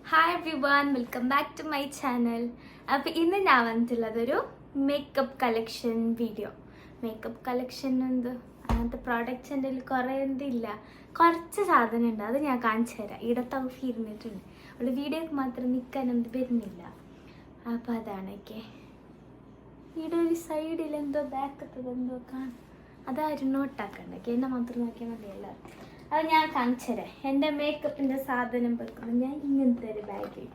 Hi everyone, welcome back to my channel. അപ്പോൾ ഇന്ന് ഞാൻ വന്നിട്ടുള്ളതൊരു makeup collection video. Makeup collection അങ്ങനത്തെ പ്രോഡക്റ്റ്സ് എൻ്റെ കയ്യിൽ കുറേ എന്തില്ല, കുറച്ച് സാധനം ഉണ്ട്. അത് ഞാൻ കാണിച്ചു തരാം. ഇവിടെ തൗഫി ഇരുന്നിട്ടുണ്ട്. അവൾ വീഡിയോക്ക് മാത്രം നിൽക്കാനൊന്നും വരുന്നില്ല. അപ്പോൾ അതാണ്. ഓക്കെ, ഇവിടെ ഒരു സൈഡിൽ എന്തോ ബാക്കത്തത് എന്തോ കാണും. അതാരും നോട്ടാക്കണ്ട. എന്നെ മാത്രം നോക്കിയാൽ മതിയല്ലോ. അത് ഞാൻ കാണിച്ചു തരാം. എൻ്റെ മേക്കപ്പിൻ്റെ സാധനം വെക്കുമ്പോൾ ഞാൻ ഇങ്ങനത്തെ ഒരു ബാഗിൽ,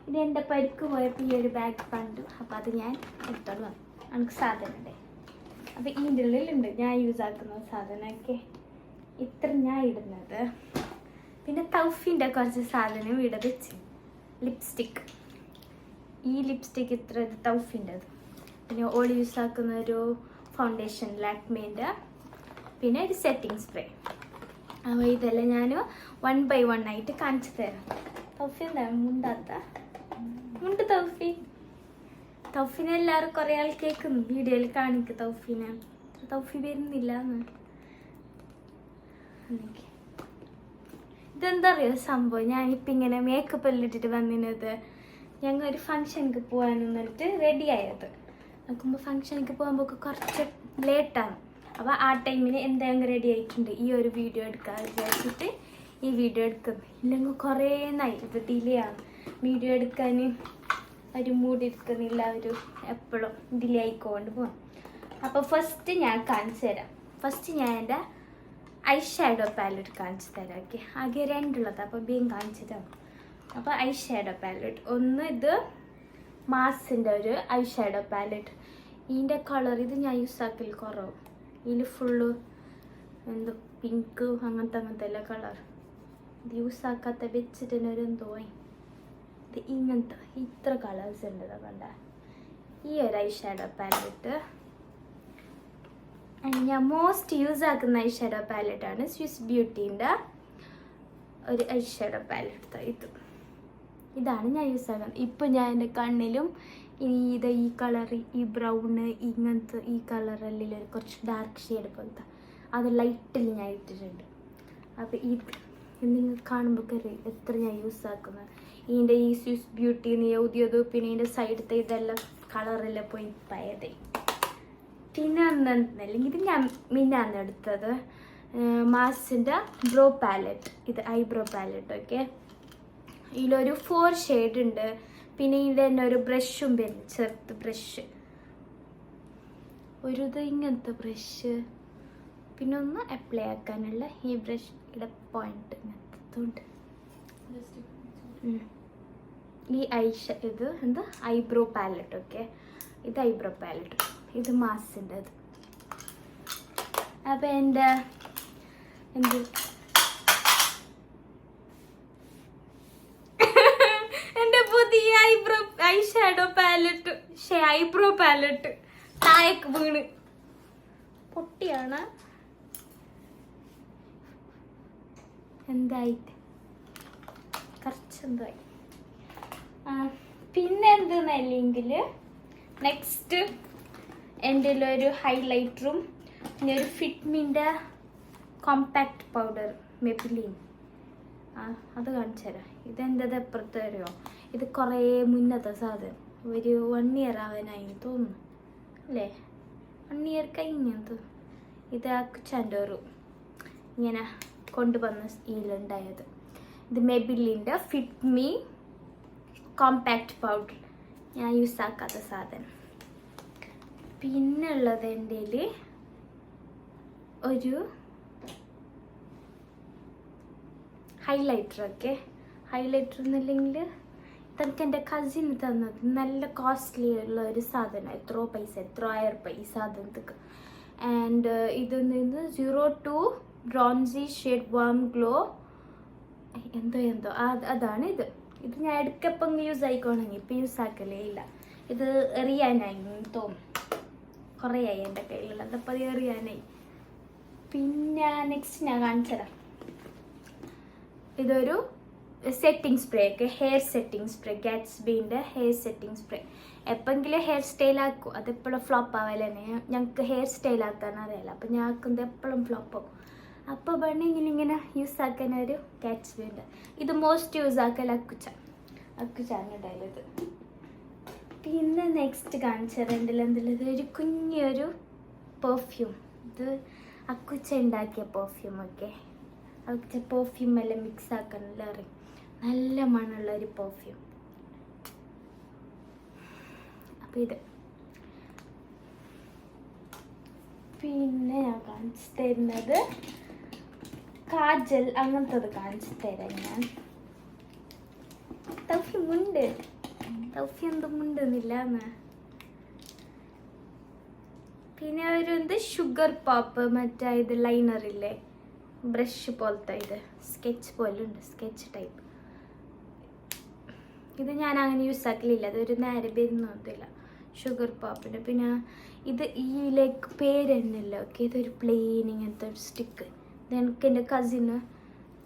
ഇത് എൻ്റെ പരിക്ക് പോയപ്പോൾ ഈ ഒരു ബാഗ് കണ്ടു. അപ്പോൾ അത് ഞാൻ എടുത്തോളാം. എനിക്ക് സാധനം ഉണ്ട്. അപ്പോൾ ഇതിൻ്റെ ഉള്ളിലുണ്ട് ഞാൻ യൂസ് ആക്കുന്ന സാധനമൊക്കെ. ഇത്ര ഞാൻ ഇടുന്നത്. പിന്നെ തൗഫിൻ്റെ കുറച്ച് സാധനം ഇവിടെ വെച്ച്. ലിപ്സ്റ്റിക്ക്, ഈ ലിപ്സ്റ്റിക്ക് ഇത്ര ഇത് തൗഫിൻ്റെത്. പിന്നെ ഓൾ യൂസ് ആക്കുന്ന ഒരു ഫൗണ്ടേഷൻ ലാക്മേൻ്റെ. പിന്നെ ഒരു സെറ്റിംഗ് സ്പ്രേ. അപ്പോൾ ഇതെല്ലാം ഞാൻ 1 by 1 ആയിട്ട് കാണിച്ചു തരാം. തൗഫി എന്താണ് മുണ്ടാത്ത? മുണ്ട് തൗഫി. തൗഫിനെ എല്ലാവരും കുറേ ആൾ കേൾക്കുന്നു, വീഡിയോയിൽ കാണിക്കും തൗഫിനെ. തൗഫി വരുന്നില്ല എന്ന്. ഇതെന്താ അറിയോ സംഭവം? ഞാനിപ്പോൾ ഇങ്ങനെ മേക്കപ്പ് എല്ലാം ഇട്ടിട്ട് വന്നിരുന്നത്. ഞങ്ങൾ ഒരു ഫങ്ഷനിക്ക് പോകാനെന്ന് പറഞ്ഞിട്ട് റെഡി ആയത്. നോക്കുമ്പോൾ ഫങ്ഷനിക്ക് പോകുമ്പോൾ കുറച്ച് ലേറ്റാണ്. അപ്പോൾ ആ ടൈമിന് എന്തായാലും റെഡി ആയിട്ടുണ്ട്. ഈ ഒരു വീഡിയോ എടുക്കാൻ വിചാരിച്ചിട്ട് ഈ വീഡിയോ എടുക്കുന്നു. ഇല്ലെങ്കിൽ കുറേ നായി ഇത് ഡിലേ ആണ്. വീഡിയോ എടുക്കാൻ ഒരു മൂഡ് എടുക്കുന്നില്ല. ഒരു എപ്പോഴും ഡിലേ ആയിക്കൊണ്ട് പോകും. അപ്പോൾ ഫസ്റ്റ് ഞാൻ കാണിച്ചു തരാം. ഫസ്റ്റ് ഞാൻ എൻ്റെ ഐ ഷാഡോ പാലറ്റ് കാണിച്ചു തരാം. ഓക്കെ, ആകെ രണ്ടുള്ളത്. അപ്പോൾ ബീം കാണിച്ചു തരാം. അപ്പോൾ ഐ ഷാഡോ പാലറ്റ് ഒന്ന്, ഇത് മാസിൻ്റെ ഒരു ഐ ഷാഡോ പാലറ്റ്. ഇതിൻ്റെ കളർ ഇത് ഞാൻ യൂസ് ആക്കൽ കുറവ്. ഇതിൽ ഫുള്ള് എന്തോ പിങ്ക് അങ്ങനത്തെ എല്ലാ കളർ. ഇത് യൂസ് ആക്കാത്ത വെച്ചിട്ട് തന്നെ ഒരു എന്തോ ഇത് ഇങ്ങനത്തെ ഇത്ര കളേഴ്സ് ഉണ്ട്. കണ്ട ഈ ഒരു ഐ ഷാഡോ പാലറ്റ് ഞാൻ മോസ്റ്റ് യൂസ് ആക്കുന്ന ഐ ഷാഡോ പാലറ്റാണ് സ്വിസ് ബ്യൂട്ടീൻ്റെ ഒരു ഐ ഷാഡോ പാലറ്റ്. ഇതാണ് ഞാൻ യൂസ് ആക്കുന്നത്. ഇപ്പം ഞാൻ എൻ്റെ കണ്ണിലും ഈ കളർ, ഈ ബ്രൗണ്, ഇങ്ങനത്തെ ഈ കളറെല്ലാം കുറച്ച് ഡാർക്ക് ഷെയ്ഡ് പോലത്തെ അത് ലൈറ്റിൽ ഞാൻ ഇട്ടിട്ടുണ്ട്. അപ്പോൾ ഇത് നിങ്ങൾ കാണുമ്പോൾ എത്ര ഞാൻ യൂസ് ആക്കുന്നത്. ഇതിൻ്റെ ഈ സ്വിസ് ബ്യൂട്ടിന്ന് എഴുതിയത്, പിന്നെ ഇതിൻ്റെ സൈഡത്തെ ഇതെല്ലാം കളറെല്ലാം പോയി പയതേ. പിന്നെ അല്ലെങ്കിൽ ഇത് ഞാൻ മിന്നാന്ന് എടുത്തത് മാസിൻ്റെ ബ്രോ പാലറ്റ്. ഇത് ഐബ്രോ പാലറ്റ്. ഓക്കെ, ഇതിലൊരു 4 ഷെയ്ഡ് ഉണ്ട്. പിന്നെ ഇതിൻ്റെ തന്നെ ഒരു ബ്രഷും പിന്നെ ചെറുത്ത് ബ്രഷ്, ഒരു ഇത് ഇങ്ങനത്തെ ബ്രഷ്. പിന്നെ ഒന്ന് അപ്ലൈ ആക്കാനുള്ള ഈ ബ്രഷ് ഇവിടെ പോയിന്റ് ഇങ്ങനത്തെ. ഈ ഇത് എന്താ ഐബ്രോ പാലറ്റ്. ഓക്കെ, ഇത് ഐബ്രോ പാലറ്റ്. ഇത് മാസിൻ്റെ അത്. അപ്പം എൻ്റെ പുതിയ eye shadow palette, eyebrow palette താഴേക്ക് വീണ് പൊട്ടിയാണ്. എന്തായിട്ട് കുറച്ചെന്തായി. പിന്നെ എന്തെന്നല്ലെങ്കിൽ നെക്സ്റ്റ് എൻ്റെ ഒരു ഹൈലൈറ്ററും പിന്നെ ഒരു ഫിറ്റ്മിൻ്റെ കോമ്പാക്ട് പൗഡർ മെബിലിൻ. അത് കാണിച്ചു തരാം. ഇതെൻ്റെത് എപ്പുറത്ത് വരുമോ? ഇത് കുറേ മുന്നത്തെ സാധനം. ഒരു 1 year ആവാനായി തോന്നുന്നു അല്ലേ? 1 year കഴിഞ്ഞത്. ഇത് അക്കുച്ചാൻ്റെ ഒരു ഇങ്ങനെ കൊണ്ടുവന്ന ഇതിലുണ്ടായത്. ഇത് മെബിലിൻ്റെ ഫിറ്റ് മീ കോമ്പാക്ട് പൗഡർ, ഞാൻ യൂസ് ആക്കാത്ത സാധനം. പിന്നുള്ളത് എൻ്റെ ഒരു ഹൈലൈറ്റർ. ഓക്കെ, ഹൈലൈറ്റർ എന്നില്ലെങ്കിൽ ഇതൊക്കെ എൻ്റെ കസിന് തന്നത്. നല്ല കോസ്റ്റ്ലി ഉള്ള ഒരു സാധനം. എത്രയോ 1000 രൂപ ഈ സാധനത്തേക്ക്. ആൻഡ് ഇതൊന്ന് 02 ബ്രോൺസി ഷെയ്ഡ് വാം ഗ്ലോ എന്തോ അതാണ് ഇത്. ഇത് ഞാൻ എടുക്കപ്പം യൂസ് ആയിക്കോണെങ്കിൽ ഇപ്പം യൂസ് ആക്കലേ ഇല്ല. ഇത് എറിയാനായി തോന്നും. കുറേ ആയി എൻ്റെ കയ്യിലുള്ളത്. അപ്പോൾ അത് എറിയാനായി. പിന്നെ നെക്സ്റ്റ് ഞാൻ കാണിച്ചുതരാം. ഇതൊരു സെറ്റിംഗ് സ്പ്രേ. ഒക്കെ ഹെയർ സെറ്റിംഗ് സ്പ്രേ, ഗാറ്റ്സ്ബീൻ്റെ ഹെയർ സെറ്റിംഗ് സ്പ്രേ. എപ്പോഴെങ്കിലും ഹെയർ സ്റ്റൈൽ ആക്കും. അതെപ്പോഴും ഫ്ലോപ്പ് ആവല്ലേ. ഞങ്ങൾക്ക് ഹെയർ സ്റ്റൈൽ ആക്കാൻ അറിയില്ല. അപ്പം ഞങ്ങൾക്ക് എപ്പോഴും ഫ്ലോപ്പ് ആവും. അപ്പോൾ വേണമെങ്കിൽ ഇങ്ങനെ യൂസ് ആക്കാൻ ഒരു ഗാറ്റ്സ്ബീൻ്റെ. ഇത് മോസ്റ്റ് യൂസ് ആക്കൽ അക്കുച്ച. അക്കുചാനിടയിലത്. പിന്നെ നെക്സ്റ്റ് കാണിച്ചറിയണ്ടല്ലോ എന്തുള്ളത്, ഒരു കുഞ്ഞൊരു പെർഫ്യൂം. ഇത് അക്കുച്ച ഉണ്ടാക്കിയ പെർഫ്യൂം. ഒക്കെ അക്കുച്ച പെർഫ്യൂം എല്ലാം മിക്സ് ആക്കാനല്ല അറിയും. നല്ല മണമുള്ള ഒരു പെർഫ്യൂം. അപ്പം ഇത് പിന്നെ ഞാൻ കാണിച്ചു തരുന്നത് കാജൽ, അങ്ങനത്തത് കാണിച്ചു തരാം ഞാൻ. തൗഫി മുണ്ട്, തൗഫി എന്ത് മുണ്ടെന്നില്ല എന്ന്. പിന്നെ ഒരു എന്ത് ഷുഗർ പോപ്പ്, മറ്റേ ഇത് ലൈനർ ഇല്ലേ, ബ്രഷ് പോലത്തെ, ഇത് സ്കെച്ച് പോലെ ഉണ്ട്, സ്കെച്ച് ടൈപ്പ്. ഇത് ഞാൻ അങ്ങനെ യൂസ് ആക്കലില്ല, അതൊരു നേരെ വരുന്നൊന്നുമില്ല ഷുഗർ പോപ്പിൻ്റെ. പിന്നെ ഇത് ഈ ലൈക്ക് പേര് തന്നെയല്ലോ. ഓക്കെ, ഇതൊരു പ്ലെയിൻ ഇങ്ങനത്തെ ഒരു സ്റ്റിക്ക്. ഇത് എനിക്ക് എൻ്റെ കസിന്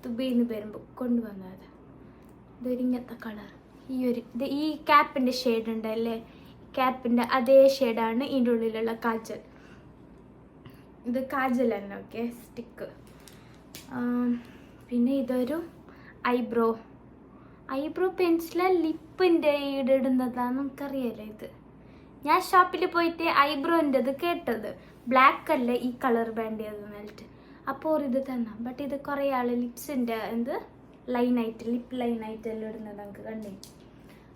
ദുബൈന്ന് വരുമ്പോൾ കൊണ്ടുവന്നത്. ഇതൊരു ഇങ്ങനത്തെ കളർ. ഇത് ഈ ക്യാപ്പിൻ്റെ ഷെയ്ഡ് ഉണ്ടല്ലേ, ക്യാപ്പിൻ്റെ അതേ ഷെയ്ഡാണ് ഇതിൻ്റെ ഉള്ളിലുള്ള കാജൽ. ഇത് കാജൽ തന്നെ. Okay, stick. പിന്നെ ഇതൊരു ഐബ്രോ പെൻസിൽ, ലിപ്പിൻ്റെ ഇടുന്നതാണ്, നമുക്കറിയാലോ. ഇത് ഞാൻ ഷോപ്പിൽ പോയിട്ട് ഐബ്രോൻ്റെത് കേട്ടത്, ബ്ലാക്ക് അല്ല ഈ കളർ വേണ്ടിയത് എന്നിട്ട്. അപ്പോൾ ഇത് തന്നെ. ബട്ട് ഇത് കുറേ ആൾ ലിപ്സിൻ്റെ എന്ത് ലൈനായിട്ട്, ലിപ്പ് ലൈനായിട്ടെല്ലാം ഇടുന്നത് നമുക്ക് കണ്ടേ.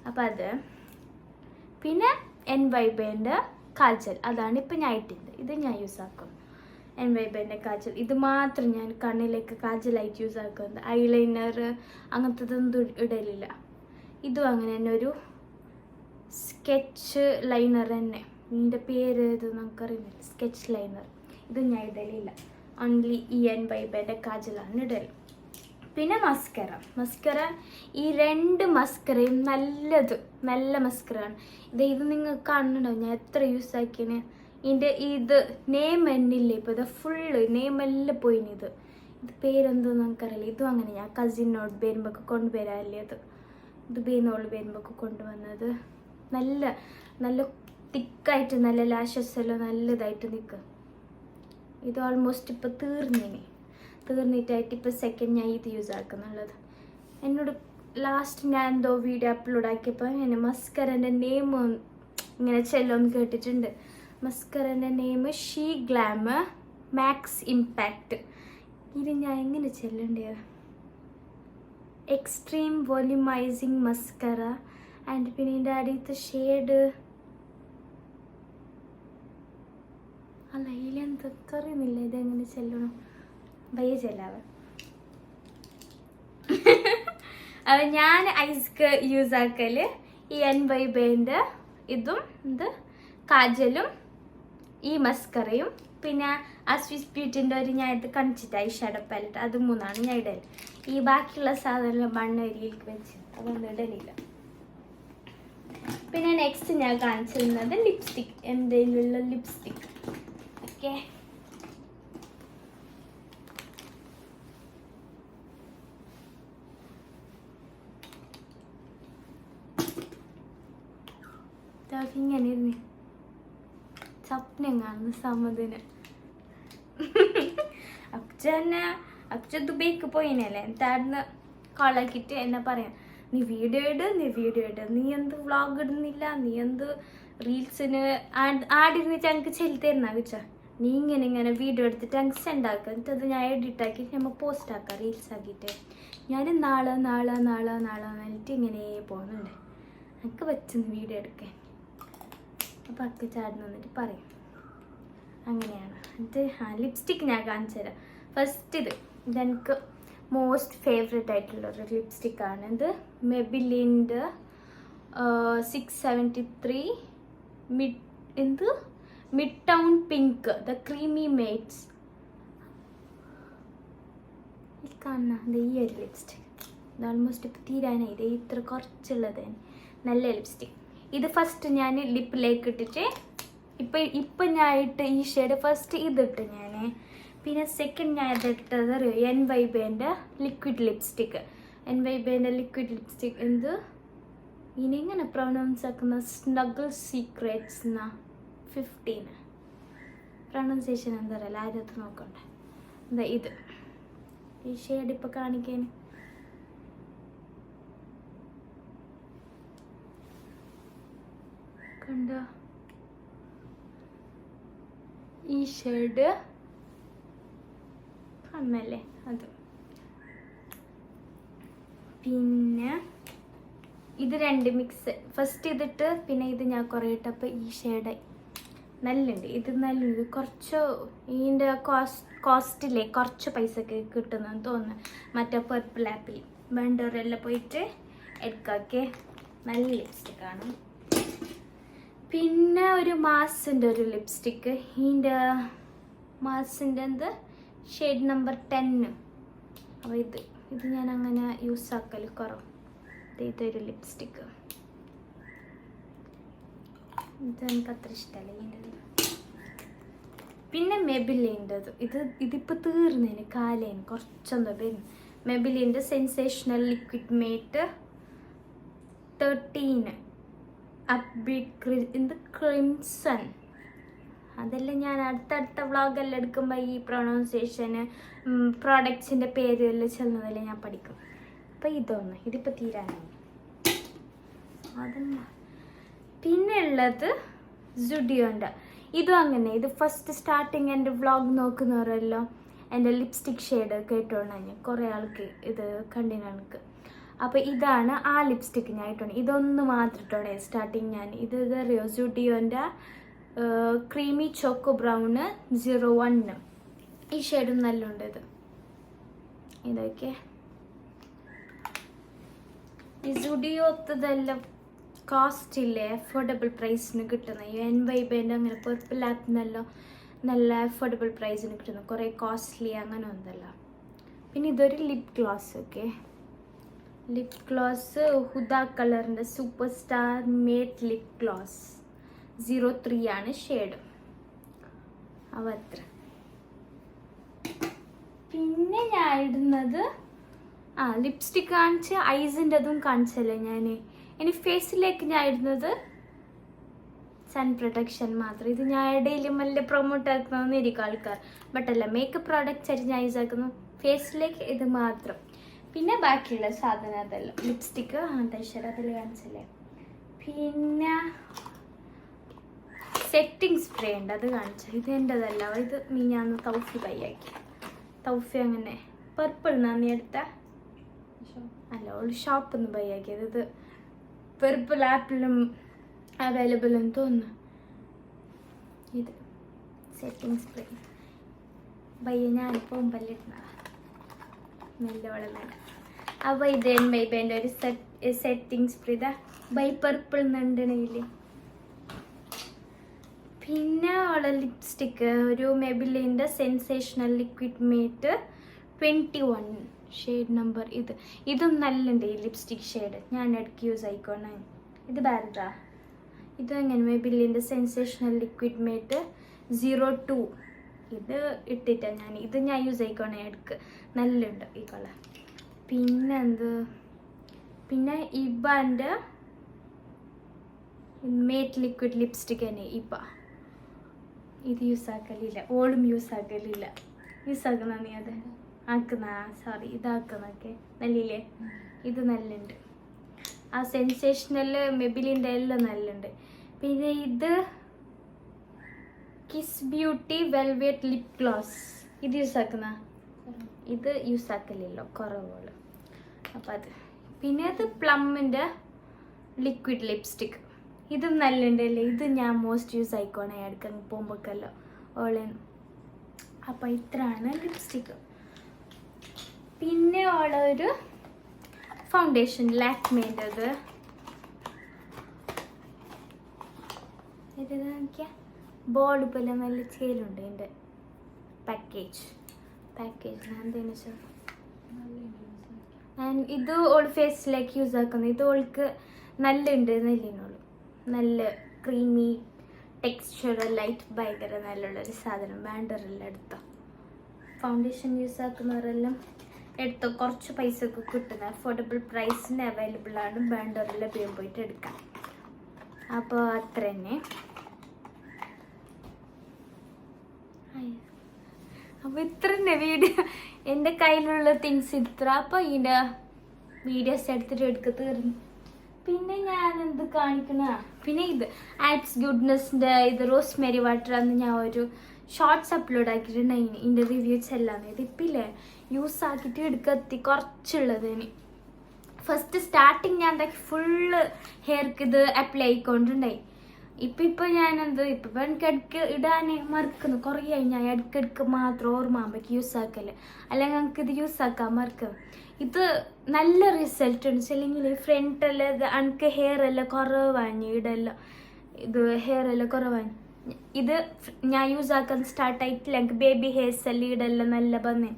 അപ്പം അത്. പിന്നെ NYBൻ്റെ കാജൽ, അതാണ് ഇപ്പം ഞാൻ ഇട്ടിട്ട്. ഇത് ഞാൻ യൂസ് ആക്കും, NYBൻ്റെ കാജൽ. ഇത് മാത്രം ഞാൻ കണ്ണിലേക്ക് കാജലായിട്ട് യൂസ് ആക്കുന്നത്. ഐലൈനർ അങ്ങനത്തതൊന്നും ഇടലില്ല. ഇതും അങ്ങനെ തന്നെ ഒരു സ്കെച്ച് ലൈനർ തന്നെ. ഇതിൻ്റെ പേര് ഇത് നമുക്കറിയുന്നില്ല, സ്കെച്ച് ലൈനർ. ഇത് ഞാൻ ഇടലില്ല, ഓൺലി ഈ NYBൻ്റെ കാജലാണ് ഇടൽ. പിന്നെ മസ്കറ ഈ 2 മസ്കറയും നല്ല മസ്കറാണ്. ഇത് നിങ്ങൾക്ക് കാണുന്നുണ്ടാവും ഞാൻ എത്ര യൂസ് ആക്കിയതിന്. ഇതിൻ്റെ ഇത് നെയിം എന്നില്ലേ, ഇപ്പോൾ ഇത് ഫുള്ള് നെയിം എല്ലാം പോയിന്. ഇത് പേരെന്തോ നമുക്കറിയില്ല. ഇതും അങ്ങനെ ഞാൻ കസിനോട് വരുമ്പോൾ കൊണ്ടുവരാല്ലേ. ഇത് ബേന്നോട് വരുമ്പോൾ കൊണ്ടുവന്നത്. നല്ല തിക്കായിട്ട്, നല്ല ലാഷസ് എല്ലാം നല്ലതായിട്ട് നിൽക്കുക. ഇത് ഓൾമോസ്റ്റ് ഇപ്പോൾ തീർന്നിട്ടായിട്ട് ഇപ്പോൾ സെക്കൻഡ് ഞാൻ ഇത് യൂസ് ആക്കുന്നുള്ളത്. എന്നോട് ലാസ്റ്റ് ഞാൻ എന്തോ വീഡിയോ അപ്ലോഡ് ആക്കിയപ്പോൾ ഞാൻ മസ്കറിൻ്റെ നെയിം ഇങ്ങനെ ചെല്ലോന്ന് കേട്ടിട്ടുണ്ട്. മസ്കറിൻ്റെ name She Glam Max impact. ഇത് ഞാൻ എങ്ങനെ ചെല്ലേണ്ടത്, എക്സ്ട്രീം വോല്യൂമൈസിങ് മസ്കറ. ആൻഡ് പിന്നെ ഇതിൻ്റെ അടിയത്തെ ഷെയ്ഡ് അല്ല, ഇതിലെന്തൊക്കെ അറിയുന്നില്ല ഇതെങ്ങനെ ചെല്ലണം. ഭയ ചെല്ലാവ. അപ്പം ഞാൻ ഐസ്ക്ക് യൂസ് ആക്കൽ ഈ NYBൻ്റെ ഇതും ഇത് കാജലും ഈ മസ്കറയും പിന്നെ ആ സ്വിസ് ബ്യൂട്ടിൻ്റെ ഒരു ഞാൻ ഇത് കാണിച്ചിട്ട് ഐ ഷാഡോ പാലറ്റ്, അത് 3 ഞാൻ ഇടൽ. ഈ ബാക്കിയുള്ള സാധനം മണ്ണരിയിലേക്ക് വെച്ച് അതൊന്നും ഇടലില്ല. പിന്നെ നെക്സ്റ്റ് ഞാൻ കാണിച്ചിരുന്നത് ലിപ്സ്റ്റിക്, എൻ്റെ കയ്യിലുള്ള ലിപ്സ്റ്റിക്. ഓക്കെ, ഇങ്ങനെ ഇരുന്ന് സ്വപ്നം കാണുന്ന സമ്മതിന്. അച്ഛൻ ദുബൈക്ക് പോയിനല്ലേ, എന്നിട്ടായിരുന്നു കോളാക്കിയിട്ട് എന്നെ പറയാം, നീ വീഡിയോ ഇട്, നീ എന്ത് വ്ളോഗ് ഇടുന്നില്ല, നീ എന്ത് റീൽസിന് ആടിരുന്നിട്ട് എനിക്ക് ചെല്ലി തരുന്ന വെച്ചാൽ, നീ ഇങ്ങനെ വീഡിയോ എടുത്തിട്ട് എനിക്ക് സെൻഡ് ആക്കുക, എന്നിട്ട് അത് ഞാൻ എഡിറ്റ് ആക്കിയിട്ട് നമ്മൾ പോസ്റ്റ് ആക്കാം റീൽസ് ആക്കിയിട്ട്. ഞാൻ നാളെ എന്നിട്ട് ഇങ്ങനെ പോകുന്നുണ്ട്, എനിക്ക് പറ്റുന്നു വീഡിയോ എടുക്കാൻ. അപ്പോൾ അക്ക ചാടുന്ന വന്നിട്ട് പറയും. അങ്ങനെയാണ്. എന്നിട്ട് ലിപ്സ്റ്റിക് ഞാൻ കാണിച്ചു തരാം. ഫസ്റ്റ് ഇതെനിക്ക് മോസ്റ്റ് ഫേവറേറ്റ് ആയിട്ടുള്ളൊരു ലിപ്സ്റ്റിക്കാണ്. ഇത് മെബിലിൻ്റെ 673 mid town pink the creamy mates. ഈ കാണുന്ന ഈ ഒരു ലിപ്സ്റ്റിക് ഇത് ഓൾമോസ്റ്റ് ഇപ്പോൾ തീരാനായി. ഇത് ഇത്ര കുറച്ചുള്ളത് നല്ല ലിപ്സ്റ്റിക്. ഇത് ഫസ്റ്റ് ഞാൻ ലിപ്പിലേക്ക് ഇട്ടിട്ട് ഇപ്പം ഞാൻ ഇട്ട് ഈ ഷെയ്ഡ് ഫസ്റ്റ് ഇതിട്ട് ഞാൻ. പിന്നെ സെക്കൻഡ് ഞാൻ ഇതിട്ടത് അറിയോ, NYBൻ്റെ ലിക്വിഡ് ലിപ്സ്റ്റിക്ക്. NYBൻ്റെ ലിക്വിഡ് ലിപ്സ്റ്റിക് എന്ത് ഇനിങ്ങനെ പ്രൊനൗൺസ് ആക്കുന്ന സ്നഗിൾ സീക്രറ്റ്സ് എന്നാ 15 പ്രൊനൗൺസിയേഷൻ എന്താ അറിയില്ല, ആദ്യത്തെ നോക്കണ്ടേ. എന്താ ഇത് ഈ ഷെയ്ഡ് ഇപ്പോൾ കാണിക്കാൻ. കണ്ടോ ഈ ഷെയ്ഡ് കാണുന്നല്ലേ അത്. പിന്നെ ഇത് രണ്ട് മിക്സ്, ഫസ്റ്റ് ഇതിട്ട് പിന്നെ ഇത് ഞാൻ കുറേ ഇട്ടപ്പോൾ ഈ ഷെയ്ഡ് നല്ലുണ്ട്. ഇത് നല്ലുണ്ട്, കുറച്ച് ഇതിൻ്റെ കോസ്റ്റിലെ കുറച്ച് പൈസക്ക് കിട്ടുന്നെന്ന് തോന്നുന്നു. മറ്റേ പർപ്പിൾ ആപ്പിൽ വേണ്ടവരെല്ലാം പോയിട്ട് എടുക്കാക്കെ നല്ല ലിപ്സ്റ്റിക്കാണ്. പിന്നെ ഒരു മാസിൻ്റെ ഒരു ലിപ്സ്റ്റിക്ക്, ഇതിൻ്റെ മാസിൻ്റെ എന്ത് ഷെയ്ഡ് നമ്പർ 10. അപ്പോൾ ഇത് ഞാൻ അങ്ങനെ യൂസ് ആക്കൽ കുറവ്. ഇതൊരു ലിപ്സ്റ്റിക്ക്, ഇത് എനിക്ക് അത്ര ഇഷ്ടമല്ല ഇതിൻ്റെ. പിന്നെ മെബിലിൻ്റെത്, ഇതിപ്പോൾ തീർന്നതിന് കാലേന് കുറച്ചെന്തോ വരുന്നു. മെബിലിൻ്റെ സെൻസേഷണൽ ലിക്വിഡ് മേറ്റ് 13 അപ്ബീറ്റ് ഇത് ക്രിംസൺ. അതെല്ലാം ഞാൻ അടുത്തടുത്ത വ്ളോഗെല്ലാം എടുക്കുമ്പോൾ ഈ പ്രൊണൗൺസിയേഷന് പ്രോഡക്ട്സിൻ്റെ പേരെല്ലാം ചെല്ലുന്നതെല്ലാം ഞാൻ പഠിക്കും. അപ്പം ഇതിപ്പോൾ തീരാനായി അതല്ല. പിന്നെ ഉള്ളത് സുഡിയോൻ്റെ, ഇതും അങ്ങനെ. ഇത് ഫസ്റ്റ് സ്റ്റാർട്ടിങ് എൻ്റെ വ്ളോഗ് നോക്കുന്നവരല്ലോ എൻ്റെ ലിപ്സ്റ്റിക് ഷെയ്ഡ് കേട്ടോണ്ടാണ്, കുറേ ആൾക്ക് ഇത് കണ്ടിനാൾക്ക്. അപ്പോൾ ഇതാണ് ആ ലിപ്സ്റ്റിക്ക് ഞാൻ ഇട്ടോണ്ട്. ഇതൊന്ന് മാത്രം ഇട്ടോണേ സ്റ്റാർട്ടിങ് ഞാൻ. ഇത് അറിയോ സുഡിയോൻ്റെ ക്രീമി ചോക്കോ ബ്രൗണ് 01. ഈ ഷെയ്ഡും നല്ലുണ്ട്. ഇതൊക്കെ ഈ സുഡിയോത്തതെല്ലാം കോസ്റ്റ് ഇല്ലേ, അഫോർഡബിൾ പ്രൈസിന് കിട്ടുന്ന NYBൻ്റെ അങ്ങനെ പർപ്പിൾ ആപ്പിനെല്ലാം നല്ല അഫോർഡബിൾ പ്രൈസിന് കിട്ടുന്നു, കുറേ കോസ്റ്റ്ലി അങ്ങനെ ഒന്നല്ല. പിന്നെ ഇതൊരു lip gloss. Okay, lip gloss Huda കളറിൻ്റെ super star matte lip gloss 03 ആണ് ഷെയ്ഡ്. അവ അത്ര. പിന്നെ ഞാൻ ഇടുന്നത് ലിപ്സ്റ്റിക് കാണിച്ച് ഐസിൻ്റെതും കാണിച്ചല്ലേ ഞാൻ. ഇനി ഫേസിലേക്ക് ഞാൻ ഇടുന്നത് സൺ പ്രൊട്ടക്ഷൻ മാത്രം. ഇത് ഞാൻ ഇടയിൽ നല്ല പ്രൊമോട്ട് ആക്കണമെന്നിരിക്കും ആൾക്കാർ, ബട്ട് അല്ല, മേക്കപ്പ് പ്രോഡക്റ്റ്സ് ആയിട്ട് ഞാൻ യൂസ് ആക്കുന്നു. ഫേസിലേക്ക് ഇത് മാത്രം. പിന്നെ ബാക്കിയുള്ള സാധനം അതെല്ലാം ലിപ്സ്റ്റിക്ക് തൈശ്ശേരി അതിൽ കാണിച്ചല്ലേ. പിന്നെ സെറ്റിംഗ് സ്പ്രേ ഉണ്ട്, അത് കാണിച്ചു. ഇത് എൻ്റെതല്ല, ഇത് ഞാൻ തൗഫി ബൈയാക്കി. തൗഫി അങ്ങനെ പർപ്പിൾ നീ എടുത്ത അല്ല, ഒരു ഷോപ്പിൽ നിന്ന് ബൈയാക്കിയത്. ഇത് പർപ്പിൾ ആപ്പിലും അവൈലബിൾ എന്ന് തോന്നുന്നു. ഇത് സെറ്റിംഗ് സ്പ്രേ ബയ്യ ഞാൻ പോകുമ്പല്ലിരുന്ന നല്ല വളർന്ന. അപ്പോൾ ഇത് ബൈബേൻ്റെ ഒരു സെറ്റിംഗ് സ്പ്രേ ഇതാ ബൈ പർപ്പിൾ എന്നുണ്ടെങ്കിൽ. പിന്നെ ഉള്ള ലിപ്സ്റ്റിക്ക് ഒരു മെബിലിൻ്റെ sensational liquid matte 21 shade number. ഇതും നല്ലുണ്ട് ഈ ലിപ്സ്റ്റിക് ഷെയ്ഡ്, ഞാൻ ഇടയ്ക്ക് യൂസ് ആയിക്കോണേ. ഇത് ബാരതാ, ഇത് എങ്ങനെ മെബിലിൻ്റെ സെൻസേഷണൽ ലിക്വിഡ് മേറ്റ് 02. ഇത് ഇട്ടിട്ടാണ് ഇത് ഞാൻ യൂസ് ആയിക്കോണേ ഇടയ്ക്ക്, നല്ലുണ്ട് ഈ കളർ. പിന്നെ ഇബാൻ്റെ മേറ്റ് ലിക്വിഡ് ലിപ്സ്റ്റിക് തന്നെ ഇത് യൂസ് ആക്കലില്ല, ഓളും യൂസ് ആക്കലില്ല. യൂസ് ആക്കുന്ന നീ അത് ആക്കുന്ന, സോറി ഇതാക്കുന്നൊക്കെ നല്ലില്ലേ. ഇത് നല്ലുണ്ട്, ആ സെൻസേഷണൽ മെബിലിൻ്റെ എല്ലാം നല്ലുണ്ട്. പിന്നെ ഇത് Kiss Beauty velvet lip gloss, ഇത് യൂസ് ആക്കുന്ന, ഇത് യൂസ് ആക്കലില്ലോ കുറവുകൾ. അപ്പം അത്. പിന്നെ അത് പ്ലമ്മിൻ്റെ ലിക്വിഡ് ലിപ്സ്റ്റിക്, ഇതും നല്ലുണ്ടല്ലേ. ഇത് ഞാൻ മോസ്റ്റ് യൂസ് ആയിക്കോണേ എടുക്കാൻ പോകുമ്പോഴല്ലോ ഓളേന്ന്. അപ്പം ഇത്രയാണ് ലിപ്സ്റ്റിക്ക്. പിന്നെ ഉള്ളൊരു ഫൗണ്ടേഷൻ ലാക്മേൻ്റെത്. ഇത് നോക്കിയാൽ ബോൾ പോലെ നല്ല ചേലുണ്ട് ഇതിൻ്റെ പാക്കേജ് ഞാൻ എന്തെന്ന് വെച്ചാൽ ഇത് ഓൾ ഫേസിലേക്ക് യൂസ് ആക്കുന്നത്. ഇത് ഓൾക്ക് നല്ലുണ്ട്, നല്ലിനോളൂ നല്ല ക്രീമി ടെക്സ്ചർ ലൈറ്റ് ഭയങ്കര നല്ലുള്ളൊരു സാധനം. വേണ്ടവരെല്ലാം എടുത്തോ, ഫൗണ്ടേഷൻ യൂസ് ആക്കുന്നവരെല്ലാം എടുത്തോ. കുറച്ച് പൈസക്ക് കിട്ടുന്ന അഫോർഡബിൾ പ്രൈസിന് അവൈലബിൾ ആണ്, വേണ്ടവരെല്ലാം വേഗം പോയിട്ട് എടുക്കാം. അപ്പോൾ അത്ര തന്നെ. അപ്പോൾ ഇത്ര തന്നെ വീഡിയോ, എൻ്റെ കയ്യിലുള്ള തിങ്സ് ഇത്ര. അപ്പോൾ ഇതിൻ്റെ വീഡിയോസ് എടുത്തിട്ട് തീർന്നു. പിന്നെ ഞാൻ ഇത് കാണിക്കുന്ന പിന്നെ ഇത് ആറ്റ്സ് ഗുഡ്നെസ്സിൻ്റെ ഇത് റോസ്മേരി വാട്ടർ അന്ന് ഞാൻ ഒരു ഷോർട്സ് അപ്ലോഡ് ആക്കിയിട്ടുണ്ടായിന് ഇതിൻ്റെ റിവ്യൂസ് എല്ലാം ഇതിപ്പോൾ ഇല്ലേ യൂസ് ആക്കിയിട്ട് എടുക്കെത്തി കുറച്ചുള്ളതിന് ഫസ്റ്റ് സ്റ്റാർട്ടിങ് ഞാൻ എന്താക്കി ഫുള്ള് ഹെയർക്ക് ഇത് അപ്ലൈ ആയിക്കൊണ്ടുണ്ടായി ഇപ്പം ഞാനെന്ത് ഇപ്പം എനിക്ക് ഇടയ്ക്ക് ഇടാൻ മറക്കുന്നു കുറേ ആയി ഞാൻ ഇടയ്ക്കിടയ്ക്ക് മാത്രം ഓർമ്മ ആകുമ്പോഴേക്ക് യൂസ് ആക്കല്ലേ അല്ലെങ്കിൽ നമുക്ക് ഇത് യൂസ് ആക്കാൻ മറക്കും ഇത് നല്ല റിസൾട്ട് ഉണ്ട് അല്ലെങ്കിൽ ഫ്രണ്ടെല്ലാം ഇത് എനിക്ക് ഹെയർ എല്ലാം കുറവാണ് ഇടെല്ലാം ഇത് ഹെയർ എല്ലാം കുറവാണ് ഇത് ഞാൻ യൂസ് ആക്കാൻ സ്റ്റാർട്ടായിട്ടില്ല എനിക്ക് ബേബി ഹെയർസ് എല്ലാം ഇടെല്ലാം നല്ല വന്നേ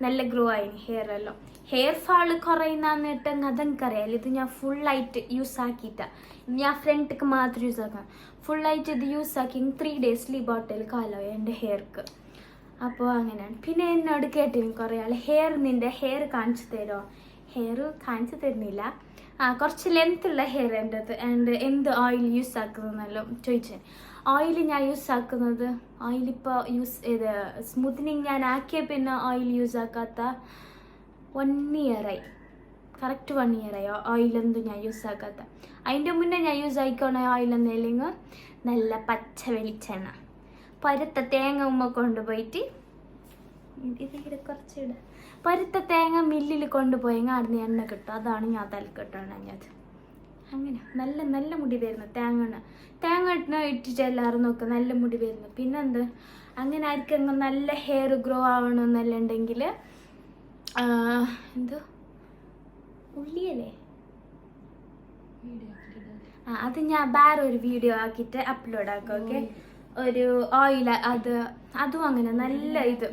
നല്ല ഗ്രോ ആയിന് ഹെയർ എല്ലാം ഹെയർ ഫാള് കുറയുന്നിട്ടെങ്കിൽ അതെനിക്കറിയാമല്ലോ ഇത് ഞാൻ ഫുള്ളായിട്ട് യൂസ് ആക്കിയിട്ടാണ് ഞാൻ ഫ്രണ്ടിക്ക് മാത്രം യൂസ് ആക്കാം ഫുള്ളായിട്ട് ഇത് യൂസ് ആക്കി 3 ഡേയ്സിൽ ഈ ബോട്ടിൽ കാലമായി എൻ്റെ ഹെയർക്ക് അപ്പോൾ അങ്ങനെയാണ് പിന്നെ എന്നോട് കേട്ടിന് കുറേ ആൾ നിൻ്റെ ഹെയർ കാണിച്ചു തരുമോ ഹെയർ കാണിച്ചു തരുന്നില്ല കുറച്ച് ലെങ്ത്തുള്ള ഹെയർ എൻ്റെ അത് ആൻഡ് എന്ത് ഓയിൽ യൂസ് ആക്കുന്നതെന്നെല്ലാം ചോദിച്ചേ ഓയിൽ ഞാൻ യൂസ് ആക്കുന്നത് ഓയിലിപ്പോൾ യൂസ് ചെയ്ത് സ്മൂത്തനിങ് ഞാൻ ആക്കിയ പിന്നെ ഓയിൽ യൂസ് ആക്കാത്ത 1 ഇയറായി കറക്റ്റ് 1 ഇയറായി ഓയിലെന്തും ഞാൻ യൂസ് ആക്കാത്ത അതിൻ്റെ മുന്നേ ഞാൻ യൂസ് ആയിക്കോണ ഓയിലെന്നല്ലെങ്കിൽ നല്ല പച്ച വെളിച്ചെണ്ണ പരുത്ത തേങ്ങ ഉമ്മ കൊണ്ടുപോയിട്ട് ഇതിവിടെ കുറച്ചിട പരുത്ത തേങ്ങ മില്ലിൽ കൊണ്ടുപോയെങ്കിൽ അവിടുന്ന് എണ്ണ കിട്ടും അതാണ് ഞാൻ തലക്കെട്ടത് അങ്ങനെ നല്ല നല്ല മുടി വരുന്നു തേങ്ങ ഇട്ടിട്ട് എല്ലാവരും നോക്കുക നല്ല മുടി വരുന്നു പിന്നെന്ത് അങ്ങനെ ആർക്കെങ്കിലും നല്ല ഹെയർ ഗ്രോ ആവണമെന്നല്ല ഉണ്ടെങ്കിൽ എന്തോ ഉള്ളിയല്ലേ അത് ഞാൻ വേറെ ഒരു വീഡിയോ ആക്കിയിട്ട് അപ്ലോഡ് ആക്കാം ഓക്കെ ഒരു ഓയിൽ അതും അങ്ങനെ നല്ല ഇത്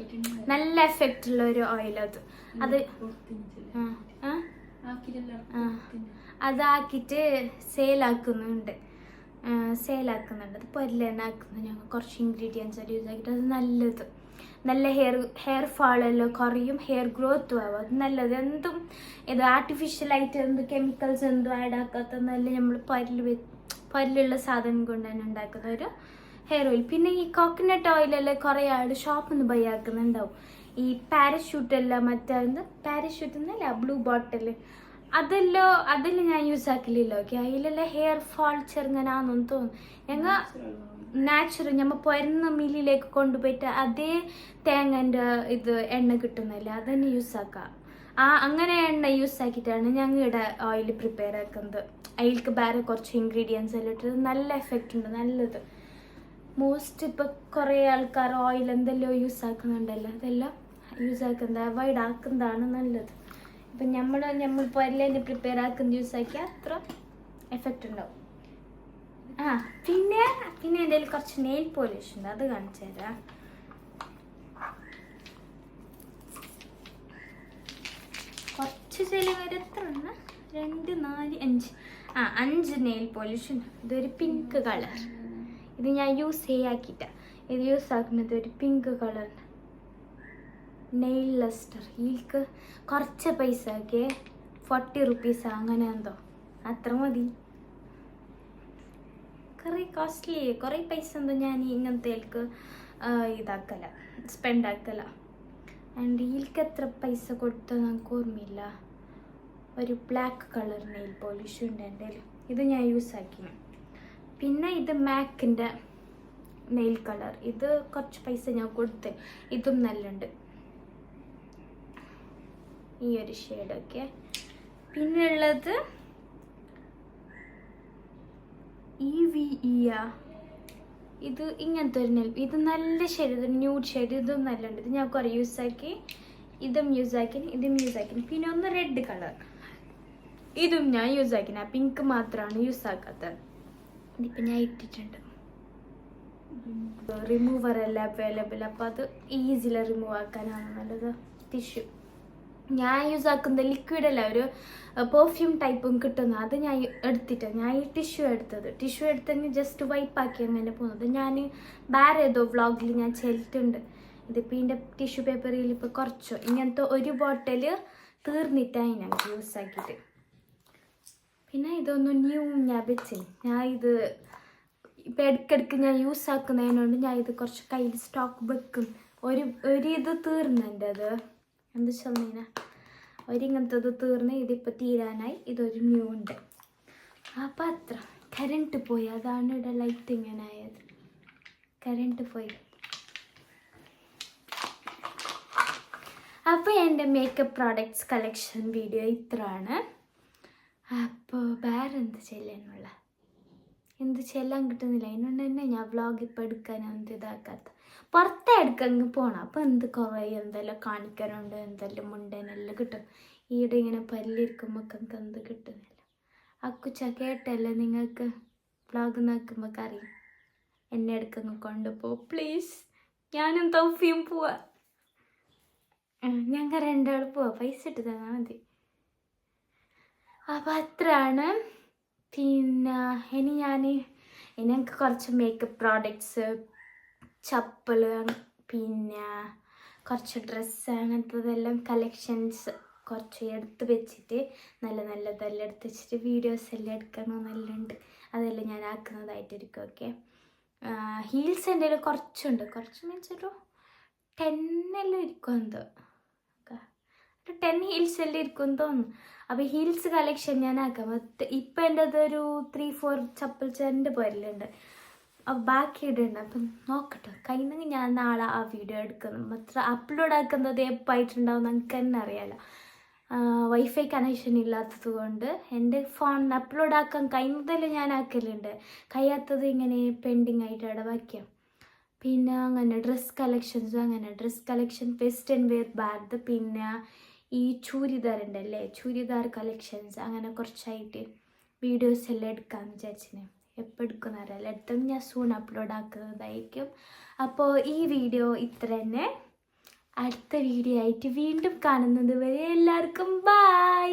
നല്ല എഫക്റ്റ് ഉള്ള ഒരു ഓയിൽ അത് അതാക്കിയിട്ട് സെയിലാക്കുന്നുണ്ട് അത് പൊരിലെണ്ണ ആക്കുന്നു ഞങ്ങൾ കുറച്ച് ഇൻഗ്രീഡിയൻസ് എല്ലാം യൂസ് ആക്കിയിട്ട് അത് നല്ലത് നല്ല ഹെയർ ഫാളെല്ലാം കുറയും ഹെയർ ഗ്രോത്തും ആവും അത് നല്ലത് എന്തും ഇത് ആർട്ടിഫിഷ്യലായിട്ട് എന്ത് കെമിക്കൽസ് എന്തും ആഡ് ആക്കാത്ത നല്ല നമ്മൾ പല്ലുള്ള സാധനം കൊണ്ട് തന്നെ ഉണ്ടാക്കുന്ന ഒരു ഹെയർ ഓയിൽ പിന്നെ ഈ കോക്കനട്ട് ഓയിലെല്ലാം കുറേ ആൾ ഷോപ്പിൽ നിന്ന് ബൈ ആക്കുന്നുണ്ടാവും ഈ പാരഷൂട്ടെല്ലാം പാരഷൂട്ട് എന്നല്ല ബ്ലൂ ബോട്ടിൽ അതെല്ലാം ഞാൻ യൂസ് ആക്കില്ലല്ലോ ഓക്കെ അതിലെല്ലാം ഹെയർ ഫാൾ ചെറുങ്ങനാണെന്ന് തോന്നുന്നു ഞങ്ങൾ നാച്ചുറൽ നമ്മൾ പൊരുന്ന മില്ലിലേക്ക് കൊണ്ടുപോയിട്ട് അതേ തേങ്ങൻ്റെ ഇത് എണ്ണ കിട്ടുന്നില്ല അതന്നെ യൂസ് ആക്കാം അങ്ങനെ എണ്ണ യൂസ് ആക്കിയിട്ടാണ് ഞങ്ങളുടെ ഓയിൽ പ്രിപ്പയർ ആക്കുന്നത് അതിലേക്ക് വേറെ കുറച്ച് ഇൻഗ്രീഡിയൻസ് എല്ലാം ഇട്ടിട്ട് നല്ല എഫക്റ്റ് ഉണ്ട് നല്ലത് മോസ്റ്റ് ഇപ്പോൾ കുറേ ആൾക്കാർ ഓയിൽ എന്തെല്ലോ യൂസ് ആക്കുന്നുണ്ടല്ലോ അതെല്ലാം യൂസ് ആക്കുന്നത് അവോയ്ഡ് ആക്കുന്നതാണ് നല്ലത് ഇപ്പം നമ്മൾ പൊരലേന് പ്രിപ്പയർ ആക്കുന്ന യൂസ് ആക്കിയാൽ അത്ര എഫക്റ്റ് ഉണ്ടാവും പിന്നെ എൻ്റെ കയ്യിൽ കുറച്ച് നെയിൽ പോളിഷ് ഉണ്ട് അത് കാണിച്ചു തരാം കുറച്ച് ചിലവർ എത്ര ഉണ്ട് 2 4 5 5 നെയിൽ പോളിഷ് ഉണ്ട് ഇതൊരു പിങ്ക് കളർ ഇത് ഞാൻ യൂസ് ചെയ്യാക്കിയിട്ടാണ് ഇത് യൂസ് ആക്കുന്നത് ഒരു പിങ്ക് കളർ നെയിൽ ലസ്റ്റർ ഇതിൽക്ക് കുറച്ച് പൈസ ആക്കിയേ 40 റുപ്പീസ് അങ്ങനെ എന്തോ അത്ര മതി കുറേ കോസ്റ്റ്ലി കുറേ പൈസ എന്തോ ഞാൻ ഇങ്ങനത്തേക്ക് ഇതാക്കല സ്പെൻഡ് ആക്കല ആൻഡ് ഇതിൽക്ക് എത്ര പൈസ കൊടുത്തത് നമുക്ക് ഓർമ്മയില്ല ഒരു ബ്ലാക്ക് കളർ നെയിൽ പോളിഷ് ഉണ്ട് എൻ്റെ ഇത് ഞാൻ യൂസ് ആക്കി പിന്നെ ഇത് മാക്കിൻ്റെ നെയിൽ കളർ ഇത് കുറച്ച് പൈസ ഞാൻ കൊടുത്ത് ഇതും നല്ലുണ്ട് ഈ ഒരു ഷെയ്ഡൊക്കെ പിന്നെ ഉള്ളത് ഇത് ഇങ്ങനത്തെ ഒരു നെൽ ഇത് നല്ല ഷെയ്ഡ് ഇത് ന്യൂഡ് ഷെയ്ഡ് ഇതും നല്ലുണ്ട് ഇത് ഞാൻ കുറേ യൂസ് ആക്കി ഇതും യൂസ് ആക്കി പിന്നെ ഒന്ന് റെഡ് കളർ ഇതും ഞാൻ യൂസ് ആക്കി പിങ്ക് മാത്രമാണ് യൂസ് ആക്കാത്തത് ഇതിപ്പോൾ ഞാൻ ഇട്ടിട്ടുണ്ട് റിമൂവർ എല്ലാം അവൈലബിൾ അപ്പോൾ അത് ഈസിലി റിമൂവ് ആക്കാനാണ് നല്ലത് ടിഷ്യൂ ഞാൻ യൂസ് ആക്കുന്ന ലിക്വിഡല്ല ഒരു പെർഫ്യൂം ടൈപ്പും കിട്ടുന്നത് അത് ഞാൻ ഞാൻ ഈ ടിഷ്യൂ എടുത്തതിന് ജസ്റ്റ് വൈപ്പാക്കി അങ്ങനെ പോകുന്നത് ഞാൻ വേറെ ഏതോ വ്ളോഗിൽ ഞാൻ ചെയ്തിട്ടുണ്ട് ഇതിപ്പോൾ ഇതിൻ്റെ ടിഷ്യൂ പേപ്പറിൽ ഇപ്പോൾ കുറച്ചോ ഇങ്ങനത്തെ ഒരു ബോട്ടിൽ തീർന്നിട്ടായി ഞാൻ യൂസ് ആക്കിയിട്ട് പിന്നെ ഇതൊന്നും ന്യൂ ഞാൻ വെച്ചിന് ഞാൻ ഇത് ഇപ്പം ഇടയ്ക്കിടയ്ക്ക് ഞാൻ യൂസ് ആക്കുന്നതിനോണ്ട് ഞാൻ ഇത് കുറച്ച് കയ്യിൽ സ്റ്റോക്ക് വെക്കും ഒരു ഇത് തീർന്നുണ്ട് അത് എന്താ ചെന്നീന ഒരിങ്ങനത്തത് തീർന്ന് ഇതിപ്പോൾ തീരാനായി ഇതൊരു ന്യൂ ഉണ്ട് ആ പാത്രം കറണ്ട് പോയി, അതാണ് ഇവിടെ ലൈറ്റ് ഇങ്ങനെ ആയത്. കറണ്ട് പോയി. അപ്പോൾ എൻ്റെ മേക്കപ്പ് പ്രോഡക്റ്റ്സ് കളക്ഷൻ വീഡിയോ ഇത്രയാണ്. അപ്പോൾ വേറെ എന്ത് ചെല്ലാൻ കിട്ടുന്നില്ല. അതിനുകൊണ്ട് തന്നെ ഞാൻ വ്ളോഗ് ഇപ്പോൾ എടുക്കാനൊന്നും ഇതാക്കാത്ത. പുറത്തെ എടുക്കങ്ങ് പോകണം. അപ്പോൾ കുറേ എന്തെല്ലാം കാണിക്കാനുണ്ട്, എന്തെല്ലാം മുണ്ടേനെല്ലാം കിട്ടും. ഈടെ ഇങ്ങനെ പല്ലിരിക്കുമ്പോൾ എന്ത് കിട്ടുന്നില്ല. അക്കുച്ച കേട്ടല്ലേ നിങ്ങൾക്ക്? വ്ളോഗ് നോക്കുമ്പോൾ അറിയും. എന്നെ എടുക്കങ്ങ് കൊണ്ടുപോ പ്ലീസ്. ഞാനും തൗഫിയും പോവാ. ഞങ്ങൾ രണ്ടാൾ പോവാ. പൈസ ഇട്ട് തന്നാൽ മതി. അപ്പോൾ അത്രയാണ്. പിന്നെ ഇനി എനിക്ക് കുറച്ച് മേക്കപ്പ് പ്രോഡക്ട്സ്, ചപ്പൽ, പിന്നെ കുറച്ച് ഡ്രസ്സ്, അങ്ങനത്തതെല്ലാം കളക്ഷൻസ് കുറച്ച് എടുത്ത് വെച്ചിട്ട് നല്ലതെല്ലാം എടുത്ത് വെച്ചിട്ട് വീഡിയോസ് എല്ലാം എടുക്കണമെന്നെല്ലാം. അതെല്ലാം ഞാൻ ആക്കുന്നതായിട്ടിരിക്കും. ഓക്കെ. ഹീൽസ് എൻ്റെ കയ്യിൽ കുറച്ച് മീൻസ് ഒരു 10 എല്ലാം ഇരിക്കും. ഒരു 10 ഹീൽസ് എല്ലാം ഇരിക്കും തോന്നുന്നു. അപ്പോൾ ഹീൽസ് കളക്ഷൻ ഞാൻ ആക്കാം. ഇപ്പം എൻ്റെ അതൊരു 3-4 ചപ്പൽസ് എൻ്റെ പോരലുണ്ട്. അപ്പോൾ ബാക്കി ഇടുന്നുണ്ട്. അപ്പം നോക്കട്ടെ, കഴിഞ്ഞെങ്കിൽ ഞാൻ നാളെ ആ വീഡിയോ എടുക്കുന്നു. മാത്രം അപ്ലോഡ് ആക്കുന്നത് എപ്പായിട്ടുണ്ടാവും നമുക്ക് തന്നെ അറിയാമല്ലോ. വൈഫൈ കണക്ഷൻ ഇല്ലാത്തത് കൊണ്ട് എൻ്റെ ഫോണിൽ അപ്ലോഡ് ആക്കാൻ കഴിയുന്നതെല്ലാം ഞാൻ ആക്കലുണ്ട്. കഴിയാത്തത് ഇങ്ങനെ പെൻഡിങ് ആയിട്ട് അവിടെ വയ്ക്കാം. പിന്നെ അങ്ങനെ dress collection western wear bag, പിന്നെ ഈ ചൂരിദാർ ഉണ്ടല്ലേ, ചൂരിദാർ കളക്ഷൻസ്, അങ്ങനെ കുറച്ചായിട്ട് വീഡിയോസ് എല്ലാം എടുക്കാമെന്ന് വിചാരിച്ചിന്. എപ്പോൾ എടുക്കുന്നവരല്ല, എടുത്തെങ്കിൽ ഞാൻ സൂൺ അപ്ലോഡ് ആക്കുന്നതായിരിക്കും. അപ്പോൾ ഈ വീഡിയോ ഇത്ര തന്നെ. അടുത്ത വീഡിയോ ആയിട്ട് വീണ്ടും കാണുന്നത് വരെ എല്ലാവർക്കും ബൈ.